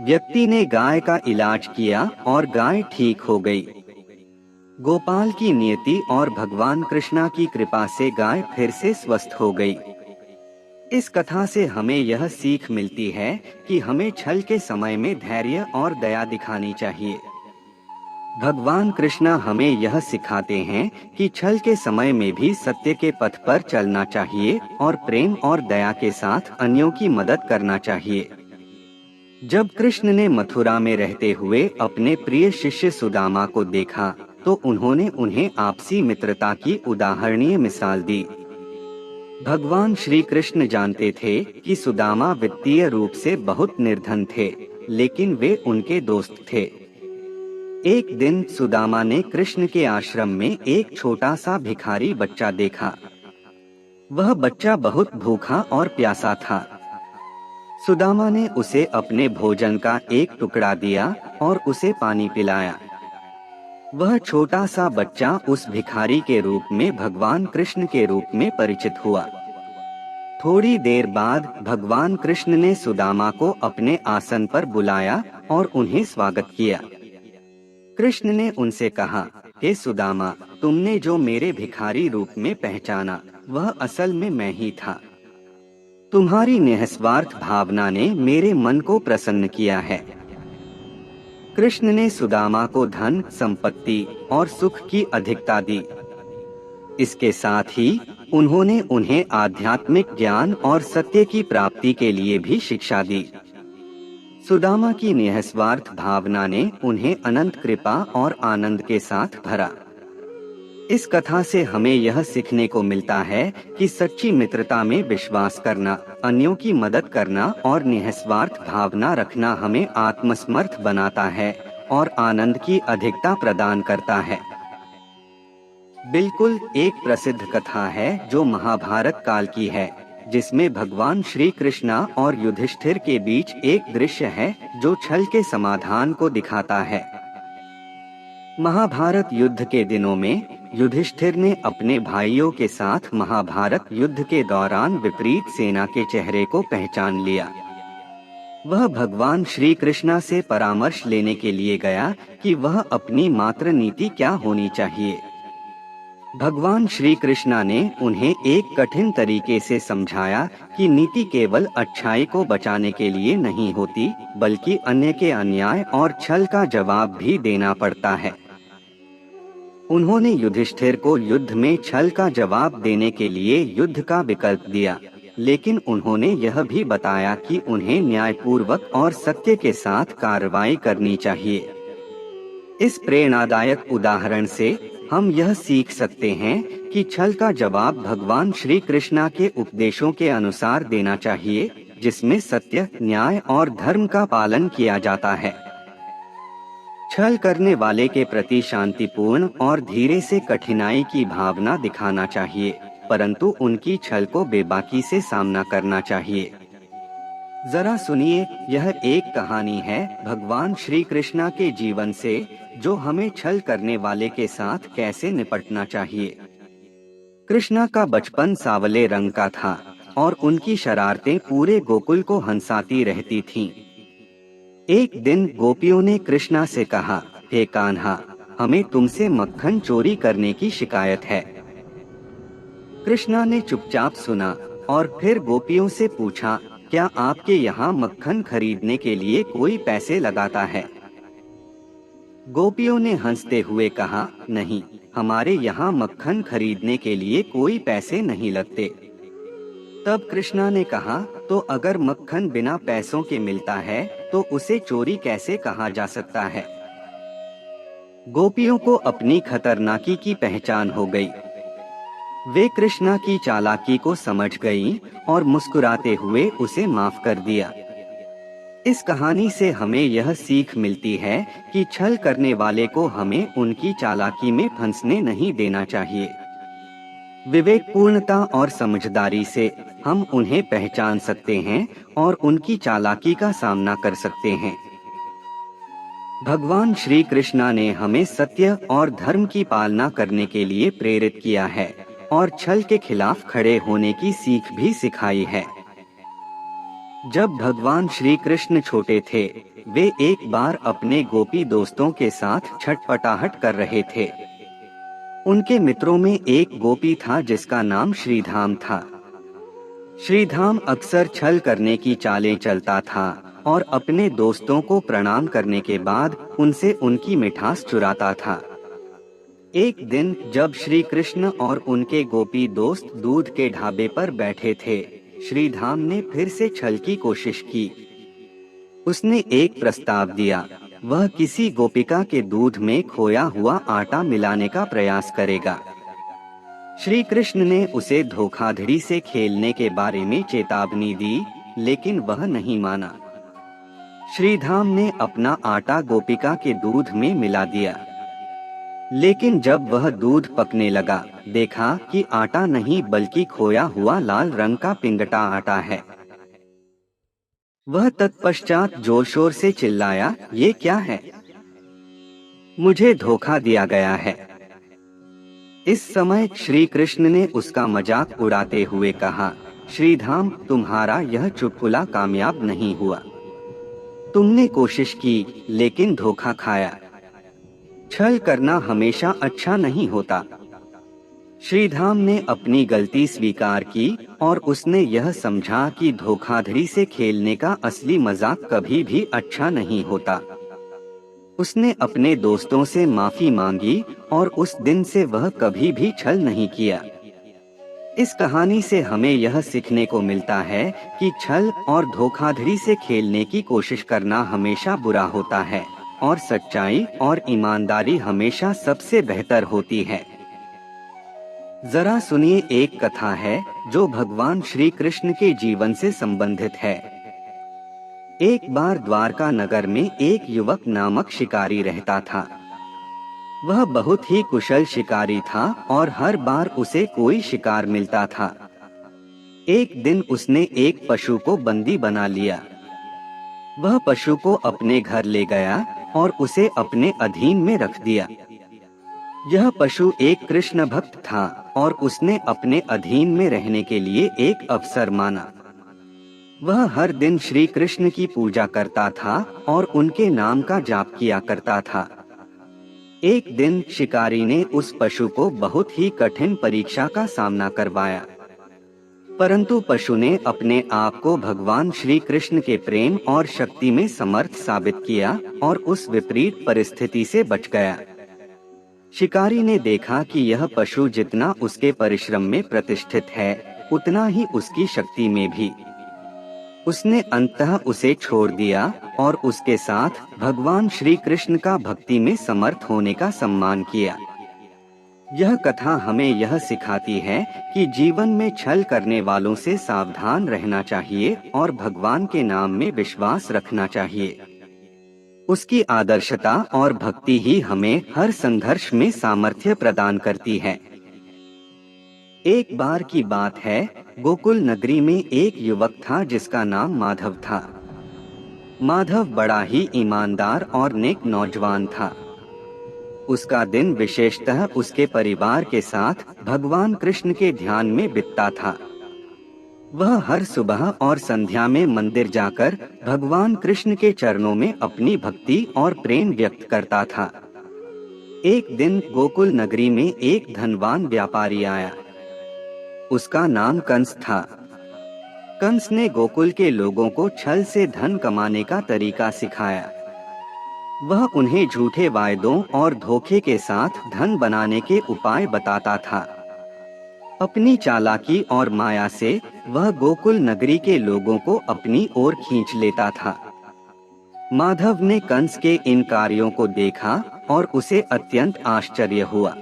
व्यक्ति ने गाय का इलाज किया और गाय ठीक हो गई। गोपाल की नियति और भगवान कृष्णा की कृपा से गाय फिर से स्वस्थ हो गई। इस कथा से हमें यह सीख मिलती है कि हमें छल के समय में धैर्य और दया दिखानी चाहिए। भगवान कृष्णा हमें यह सिखाते हैं कि छल के समय में भी सत्य के पथ पर चलना चाहिए और प्रेम और दया के साथ अन्यों की मदद करना चाहिए। जब कृष्ण ने मथुरा में रहते हुए अपने प्रिय शिष्य सुदामा को देखा, तो उन्होंने उन्हें आपसी मित्रता की उदाहरणीय मिसाल दी। भगवान श्री कृष्ण जानते थे कि सुदामा वित्तीय रूप से बहुत निर्धन थे, लेकिन वे उनके दोस्त थे। एक दिन सुदामा ने कृष्ण के आश्रम में एक छोटा सा भिखारी बच्चा देखा। वह बच्चा बहुत भूखा और प्यासा था। सुदामा ने उसे अपने भोजन का एक टुकड़ा दिया और उसे पानी पिलाया। वह छोटा सा बच्चा उस भिखारी के रूप में भगवान कृष्ण के रूप में परिचित हुआ। थोड़ी देर बाद भगवान कृष्ण ने सुदामा को अपने आसन पर बुलाया और उन्हें स्वागत किया। कृष्ण ने उनसे कहा, हे सुदामा, तुमने जो मेरे भिखारी रूप में पहचाना, वह असल में मैं ही था। तुम्हारी निस्वार्थ भावना ने मेरे मन को प्रसन्न किया है। कृष्ण ने सुदामा को धन, संपत्ति और सुख की अधिकता दी। इसके साथ ही उन्होंने उन्हें आध्यात्मिक ज्ञान और सत्य की प्राप्ति के लिए भी शिक्षा दी। सुदामा की निस्वार्थ भावना ने उन्हें अनंत कृपा और आनंद के साथ भरा। इस कथा से हमें यह सीखने को मिलता है कि सच्ची मित्रता में विश्वास करना, अन्यों की मदद करना और निस्वार्थ भावना रखना हमें आत्मसमर्थ बनाता है और आनंद की अधिकता प्रदान करता है। बिल्कुल एक प्रसिद्ध कथा है जो महाभारत काल की है, जिसमें भगवान श्री कृष्णा और युधिष्ठिर के बीच एक दृश्य है जो छल के समाधान को दिखाता है। महाभारत युद्ध के दिनों में युधिष्ठिर ने अपने भाइयों के साथ महाभारत युद्ध के दौरान विपरीत सेना के चेहरे को पहचान लिया। वह भगवान श्री कृष्णा से परामर्श लेने के लिए गया कि वह अपनी मात्र नीति क्या होनी चाहिए। भगवान श्री कृष्णा ने उन्हें एक कठिन तरीके से समझाया कि नीति केवल अच्छाई को बचाने के लिए नहीं होती, बल्कि अन्य के अन्याय और छल का जवाब भी देना पड़ता है। उन्होंने युधिष्ठिर को युद्ध में छल का जवाब देने के लिए युद्ध का विकल्प दिया, लेकिन उन्होंने यह भी बताया कि उन्हें न्यायपूर्वक और सत्य के साथ कार्रवाई करनी चाहिए। इस प्रेरणादायक उदाहरण से हम यह सीख सकते हैं कि छल का जवाब भगवान श्री कृष्णा के उपदेशों के अनुसार देना चाहिए, जिसमें सत्य, न्याय और धर्म का पालन किया जाता है। छल करने वाले के प्रति शांतिपूर्ण और धीरे से कठिनाई की भावना दिखाना चाहिए, परंतु उनकी छल को बेबाकी से सामना करना चाहिए। जरा सुनिए, यह एक कहानी है भगवान श्री कृष्णा के जीवन से, जो हमें छल करने वाले के साथ कैसे निपटना चाहिए। कृष्णा का बचपन सांवले रंग का था और उनकी शरारतें पूरे गोकुल को हंसाती रहती थीं। एक दिन गोपियों ने कृष्णा से कहा, हे कान्हा, हमें तुमसे मक्खन चोरी करने की शिकायत है। कृष्णा ने चुपचाप सुना और फिर गोपियों से पूछा, क्या आपके यहाँ मक्खन खरीदने के लिए कोई पैसे लगाता है? गोपियों ने हंसते हुए कहा, नहीं, हमारे यहाँ मक्खन खरीदने के लिए कोई पैसे नहीं लगते। तब कृष्णा ने कहा, तो अगर मक्खन बिना पैसों के मिलता है तो उसे चोरी कैसे कहा जा सकता है? गोपियों को अपनी खतरनाकी की पहचान हो गई। वे कृष्णा की चालाकी को समझ गईं और मुस्कुराते हुए उसे माफ कर दिया। इस कहानी से हमें यह सीख मिलती है कि छल करने वाले को हमें उनकी चालाकी में फंसने नहीं देना चाहिए। विवेकपूर्णता और समझदारी से हम उन्हें पहचान सकते हैं और उनकी चालाकी का सामना कर सकते हैं। भगवान श्री कृष्णा ने हमें सत्य और धर्म की पालना करने के लिए प्रेरित किया है और छल के खिलाफ खड़े होने की सीख भी सिखाई है। जब भगवान श्री कृष्ण छोटे थे, वे एक बार अपने गोपी दोस्तों के साथ छटपटाहट कर रहे थे। उनके मित्रों में एक गोपी था जिसका नाम श्रीधाम था। श्रीधाम अक्सर छल करने की चालें चलता था और अपने दोस्तों को प्रणाम करने के बाद उनसे उनकी मिठास चुराता था। एक दिन जब श्री कृष्ण और उनके गोपी दोस्त दूध के ढाबे पर बैठे थे, श्रीधाम ने फिर से छल की कोशिश की। उसने एक प्रस्ताव दिया, वह किसी गोपिका के दूध में खोया हुआ आटा मिलाने का प्रयास करेगा। श्री कृष्ण ने उसे धोखाधड़ी से खेलने के बारे में चेतावनी दी, लेकिन वह नहीं माना। श्रीधाम ने अपना आटा गोपिका के दूध में मिला दिया, लेकिन जब वह दूध पकने लगा, देखा कि आटा नहीं बल्कि खोया हुआ लाल रंग का पिंगटा आटा है। वह तत्पश्चात जोर शोर से चिल्लाया, ये क्या है? मुझे धोखा दिया गया है। इस समय श्री कृष्ण ने उसका मजाक उड़ाते हुए कहा, श्रीधाम, तुम्हारा यह चुटकुला कामयाब नहीं हुआ। तुमने कोशिश की लेकिन धोखा खाया। छल करना हमेशा अच्छा नहीं होता। श्रीधाम ने अपनी गलती स्वीकार की और उसने यह समझा कि धोखाधड़ी से खेलने का असली मजाक कभी भी अच्छा नहीं होता। उसने अपने दोस्तों से माफी मांगी और उस दिन से वह कभी भी छल नहीं किया। इस कहानी से हमें यह सीखने को मिलता है कि छल और धोखाधड़ी से खेलने की कोशिश करना हमेशा बुरा होता है और सच्चाई और ईमानदारी हमेशा सबसे बेहतर होती है। जरा सुनिए, एक कथा है जो भगवान श्री कृष्ण के जीवन से संबंधित है। एक बार द्वारका नगर में एक युवक नामक शिकारी रहता था। वह बहुत ही कुशल शिकारी था और हर बार उसे कोई शिकार मिलता था। एक दिन उसने एक पशु को बंदी बना लिया। वह पशु को अपने घर ले गया और उसे अपने अधीन में रख दिया। यह पशु एक कृष्ण भक्त था और उसने अपने अधीन में रहने के लिए एक अवसर माना। वह हर दिन श्री कृष्ण की पूजा करता था और उनके नाम का जाप किया करता था। एक दिन शिकारी ने उस पशु को बहुत ही कठिन परीक्षा का सामना करवाया, परंतु पशु ने अपने आप को भगवान श्री कृष्ण के प्रेम और शक्ति में समर्थ साबित किया और उस विपरीत परिस्थिति से बच गया। शिकारी ने देखा कि यह पशु जितना उसके परिश्रम में प्रतिष्ठित है, उतना ही उसकी शक्ति में भी। उसने अंततः उसे छोड़ दिया और उसके साथ भगवान श्री कृष्ण का भक्ति में समर्थ होने का सम्मान किया। यह कथा हमें यह सिखाती है कि जीवन में छल करने वालों से सावधान रहना चाहिए और भगवान के नाम में विश्वास रखना चाहिए। उसकी आदर्शता और भक्ति ही हमें हर संघर्ष में सामर्थ्य प्रदान करती है। एक बार की बात है, गोकुल नगरी में एक युवक था जिसका नाम माधव था। माधव बड़ा ही ईमानदार और नेक नौजवान था। उसका दिन विशेषतः उसके परिवार के साथ भगवान कृष्ण के ध्यान में बीतता था। वह हर सुबह और संध्या में मंदिर जाकर भगवान कृष्ण के चरणों में अपनी भक्ति और प्रेम व्यक्त करता था। एक दिन गोकुल नगरी में एक धनवान व्यापारी आया। उसका नाम कंस था। कंस ने गोकुल के लोगों को छल से धन कमाने का तरीका सिखाया। वह उन्हें झूठे वायदों और धोखे के साथ धन बनाने के उपाय बताता था। अपनी चालाकी और माया से वह गोकुल नगरी के लोगों को अपनी ओर खींच लेता था। माधव ने कंस के इन कार्यों को देखा और उसे अत्यंत आश्चर्य हुआ।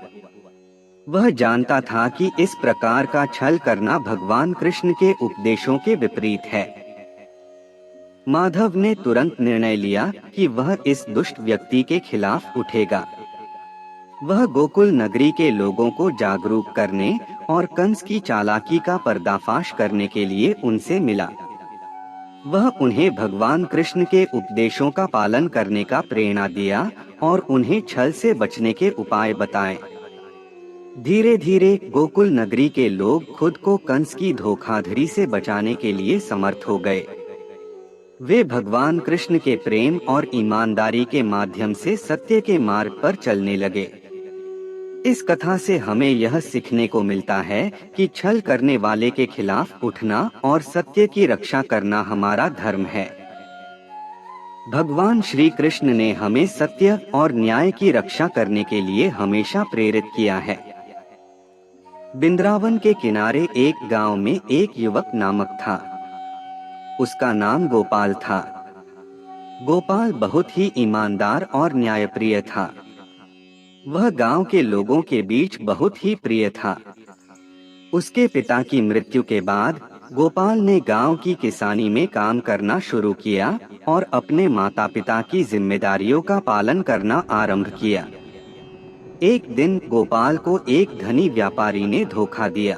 वह जानता था कि इस प्रकार का छल करना भगवान कृष्ण के उपदेशों के विपरीत है। माधव ने तुरंत निर्णय लिया कि वह इस दुष्ट व्यक्ति के खिलाफ उठेगा। वह गोकुल नगरी के लोगों को जागरूक करने और कंस की चालाकी का पर्दाफाश करने के लिए उनसे मिला। वह उन्हें भगवान कृष्ण के उपदेशों का पालन करने का प्रेरणा दिया और उन्हें छल से बचने के उपाय बताए। धीरे धीरे गोकुल नगरी के लोग खुद को कंस की धोखाधड़ी से बचाने के लिए समर्थ हो गए। वे भगवान कृष्ण के प्रेम और ईमानदारी के माध्यम से सत्य के मार्ग पर चलने लगे। इस कथा से हमें यह सीखने को मिलता है कि छल करने वाले के खिलाफ उठना और सत्य की रक्षा करना हमारा धर्म है। भगवान श्री कृष्ण ने हमें सत्य और न्याय की रक्षा करने के लिए हमेशा प्रेरित किया है। वृंदावन के किनारे एक गांव में एक युवक नामक था। उसका नाम गोपाल था। गोपाल बहुत ही ईमानदार और न्यायप्रिय था। वह गांव के लोगों के बीच बहुत ही प्रिय था। उसके पिता की मृत्यु के बाद गोपाल ने गांव की किसानी में काम करना शुरू किया और अपने माता पिता की जिम्मेदारियों का पालन करना आरंभ किया। एक दिन गोपाल को एक धनी व्यापारी ने धोखा दिया।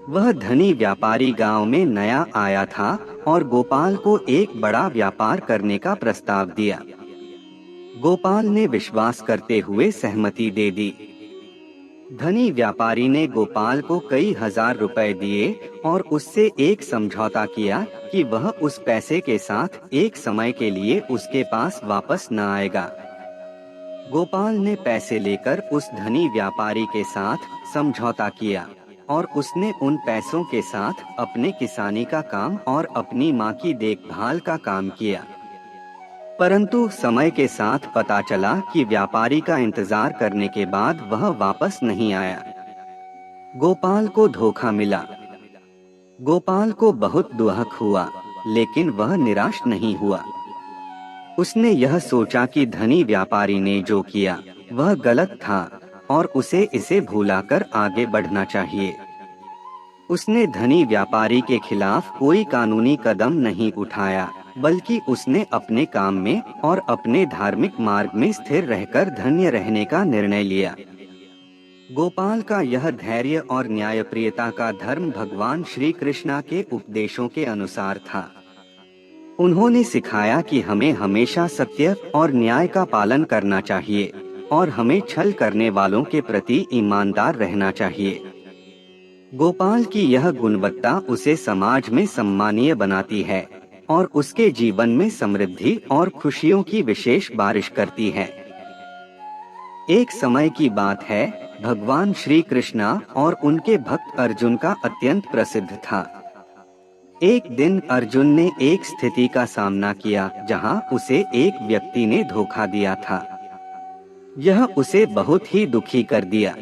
वह धनी व्यापारी गांव में नया आया था और गोपाल को एक बड़ा व्यापार करने का प्रस्ताव दिया। गोपाल ने विश्वास करते हुए सहमति दे दी। धनी व्यापारी ने गोपाल को कई हजार रुपए दिए और उससे एक समझौता किया कि वह उस पैसे के साथ एक समय के लिए उसके पास वापस न आएगा। गोपाल ने पैसे लेकर उस धनी व्यापारी के साथ समझौता किया और उसने उन पैसों के साथ अपने किसानी का काम और अपनी माँ की देखभाल का काम किया। परंतु समय के साथ पता चला कि व्यापारी का इंतजार करने के बाद वह वापस नहीं आया। गोपाल को धोखा मिला। गोपाल को बहुत दुख हुआ, लेकिन वह निराश नहीं हुआ। उसने यह सोचा कि धनी व्यापारी ने जो किया वह गलत था और उसे इसे भुलाकर आगे बढ़ना चाहिए। उसने धनी व्यापारी के खिलाफ कोई कानूनी कदम नहीं उठाया, बल्कि उसने अपने काम में और अपने धार्मिक मार्ग में स्थिर रहकर धन्य रहने का निर्णय लिया। गोपाल का यह धैर्य और न्यायप्रियता का धर्म भगवान श्री कृष्णा के उपदेशों के अनुसार था। उन्होंने सिखाया कि हमें हमेशा सत्य और न्याय का पालन करना चाहिए और हमें छल करने वालों के प्रति ईमानदार रहना चाहिए। गोपाल की यह गुणवत्ता उसे समाज में सम्मानीय बनाती है और उसके जीवन में समृद्धि और खुशियों की विशेष बारिश करती है। एक समय की बात है, भगवान श्री कृष्णा और उनके भक्त अर्जुन का अत्यंत प्रसिद्ध था। एक दिन अर्जुन ने एक स्थिति का सामना किया जहां उसे एक व्यक्ति ने धोखा दिया था। यह उसे बहुत ही दुखी कर दिया।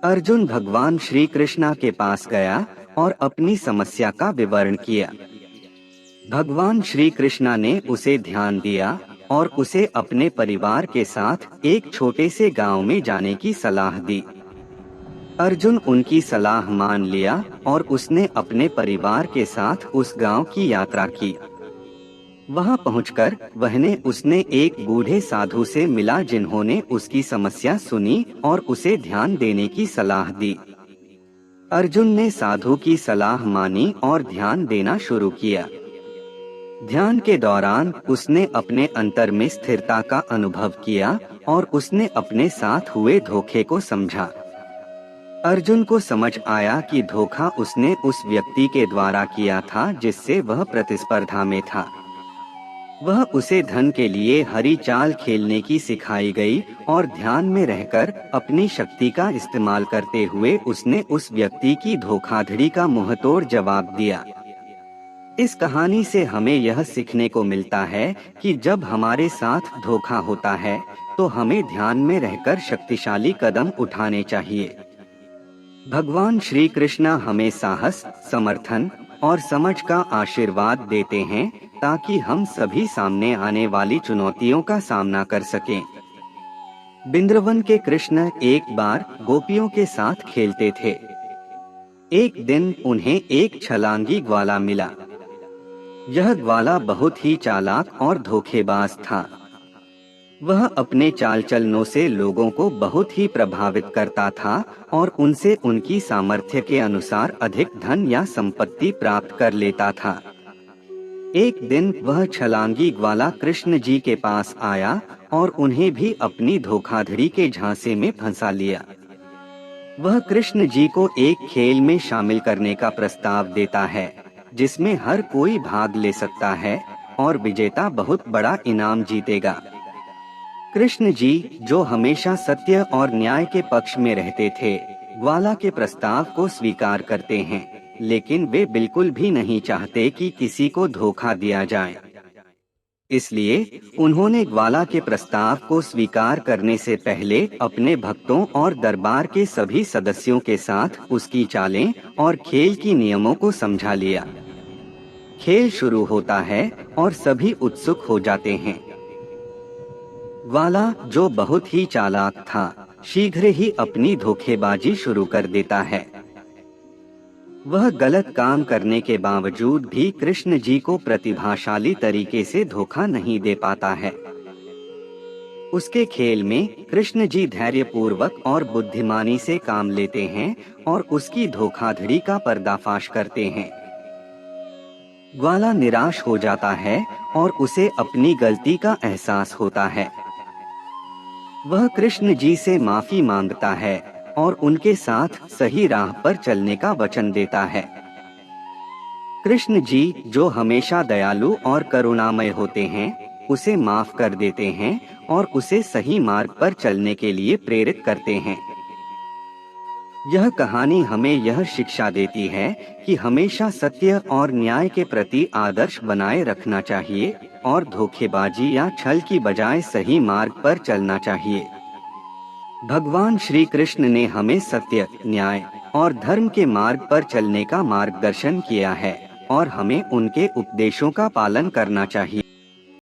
अर्जुन भगवान श्री कृष्णा के पास गया और अपनी समस्या का विवरण किया। भगवान श्री कृष्णा ने उसे ध्यान दिया और उसे अपने परिवार के साथ एक छोटे से गांव में जाने की सलाह दी। अर्जुन उनकी सलाह मान लिया और उसने अपने परिवार के साथ उस गांव की यात्रा की। वहां पहुंचकर उसने एक बूढ़े साधु से मिला जिन्होंने उसकी समस्या सुनी और उसे ध्यान देने की सलाह दी। अर्जुन ने साधु की सलाह मानी और ध्यान देना शुरू किया। ध्यान के दौरान उसने अपने अंतर में स्थिरता का अनुभव किया और उसने अपने साथ हुए धोखे को समझा। अर्जुन को समझ आया कि धोखा उसने उस व्यक्ति के द्वारा किया था जिससे वह प्रतिस्पर्धा में था। वह उसे धन के लिए हरी चाल खेलने की सिखाई गई और ध्यान में रहकर अपनी शक्ति का इस्तेमाल करते हुए उसने उस व्यक्ति की धोखाधड़ी का मुंहतोड़ जवाब दिया। इस कहानी से हमें यह सीखने को मिलता है कि जब हमारे साथ धोखा होता है तो हमें ध्यान में रहकर शक्तिशाली कदम उठाने चाहिए। भगवान श्री कृष्णा हमें साहस, समर्थन और समझ का आशीर्वाद देते हैं ताकि हम सभी सामने आने वाली चुनौतियों का सामना कर सकें। बिंद्रवन के कृष्ण एक बार गोपियों के साथ खेलते थे। एक दिन उन्हें एक छलांगी ग्वाला मिला। यह ग्वाला बहुत ही चालाक और धोखेबाज था। वह अपने चाल चलनों से लोगों को बहुत ही प्रभावित करता था और उनसे उनकी सामर्थ्य के अनुसार अधिक धन या संपत्ति प्राप्त कर लेता था। एक दिन वह छलांगी ग्वाला कृष्ण जी के पास आया और उन्हें भी अपनी धोखाधड़ी के झांसे में फंसा लिया। वह कृष्ण जी को एक खेल में शामिल करने का प्रस्ताव देता है जिसमें हर कोई भाग ले सकता है और विजेता बहुत बड़ा इनाम जीतेगा। कृष्ण जी, जो हमेशा सत्य और न्याय के पक्ष में रहते थे, ग्वाला के प्रस्ताव को स्वीकार करते हैं, लेकिन वे बिल्कुल भी नहीं चाहते कि किसी को धोखा दिया जाए। इसलिए उन्होंने ग्वाला के प्रस्ताव को स्वीकार करने से पहले अपने भक्तों और दरबार के सभी सदस्यों के साथ उसकी चालें और खेल की नियमों को समझा लिया। खेल शुरू होता है और सभी उत्सुक हो जाते हैं। ग्वाला, जो बहुत ही चालाक था, शीघ्र ही अपनी धोखेबाजी शुरू कर देता है। वह गलत काम करने के बावजूद भी कृष्ण जी को प्रतिभाशाली तरीके से धोखा नहीं दे पाता है। उसके खेल में कृष्ण जी धैर्यपूर्वक और बुद्धिमानी से काम लेते हैं और उसकी धोखाधड़ी का पर्दाफाश करते हैं। ग्वाला निराश हो जाता है और उसे अपनी गलती का एहसास होता है। वह कृष्ण जी से माफी मांगता है और उनके साथ सही राह पर चलने का वचन देता है। कृष्ण जी, जो हमेशा दयालु और करुणामय होते हैं, उसे माफ कर देते हैं और उसे सही मार्ग पर चलने के लिए प्रेरित करते हैं। यह कहानी हमें यह शिक्षा देती है कि हमेशा सत्य और न्याय के प्रति आदर्श बनाए रखना चाहिए और धोखेबाजी या छल की बजाय सही मार्ग पर चलना चाहिए। भगवान श्री कृष्ण ने हमें सत्य, न्याय और धर्म के मार्ग पर चलने का मार्गदर्शन किया है और हमें उनके उपदेशों का पालन करना चाहिए।